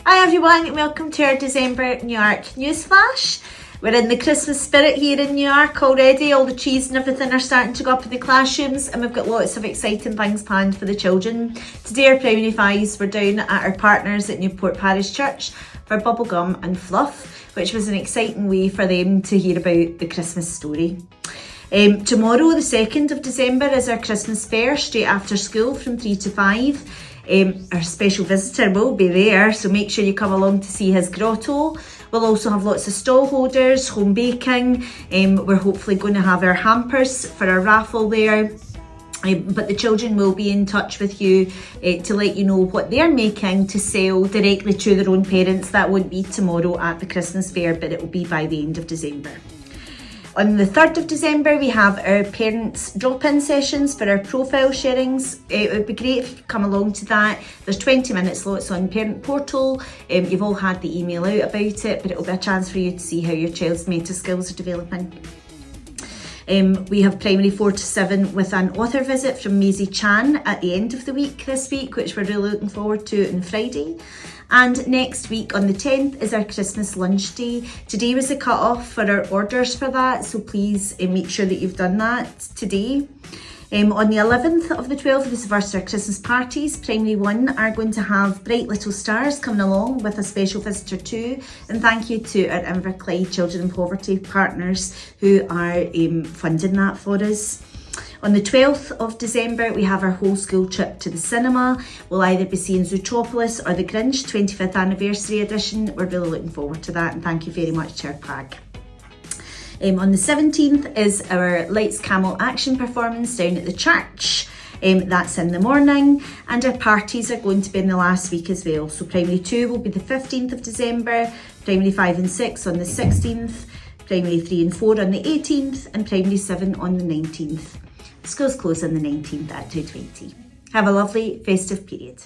Hi everyone, welcome to our December Newark Newsflash. We're in the Christmas spirit here in Newark already. All the trees and everything are starting to go up in the classrooms, and we've got lots of exciting things planned for the children. Today our primary fives were down at our partners at Newport Parish Church for bubblegum and fluff, which was an exciting way for them to hear about the Christmas story. Tomorrow, the 2nd of December, is our Christmas fair straight after school from 3 to 5. Our special visitor will be there, so make sure you come along to see his grotto. We'll also have lots of stall holders, home baking. We're hopefully going to have our hampers for our raffle there. But the children will be in touch with you to let you know what they're making to sell directly to their own parents. That won't be tomorrow at the Christmas fair, but it will be by the end of December. On the 3rd of December, we have our parents drop-in sessions for our profile sharings. It would be great if you could come along to that. There's 20 minute slots on Parent Portal. You've all had the email out about it, but it'll be a chance for you to see how your child's meta skills are developing. We have primary 4 to 7 with an author visit from Maisie Chan at the end of the week this week, which we're really looking forward to on Friday. And next week on the 10th is our Christmas lunch day. Today was the cut-off for our orders for that, so please make sure that you've done that today. On the 11th of the 12th is the first of our Christmas parties. Primary 1 are going to have Bright Little Stars coming along with a special visitor too. And thank you to our Inverclyde Children in Poverty partners who are funding that for us. On the 12th of December, we have our whole school trip to the cinema. We'll either be seeing Zootropolis or The Grinch 25th anniversary edition. We're really looking forward to that, and thank you very much to our PAG. On the 17th is our Lights Camel action performance down at the church. That's in the morning, and our parties are going to be in the last week as well. So primary 2 will be the 15th of December, primary 5 and 6 on the 16th, primary 3 and 4 on the 18th, and primary 7 on the 19th. Schools close on the 19th at 2:20. Have a lovely festive period.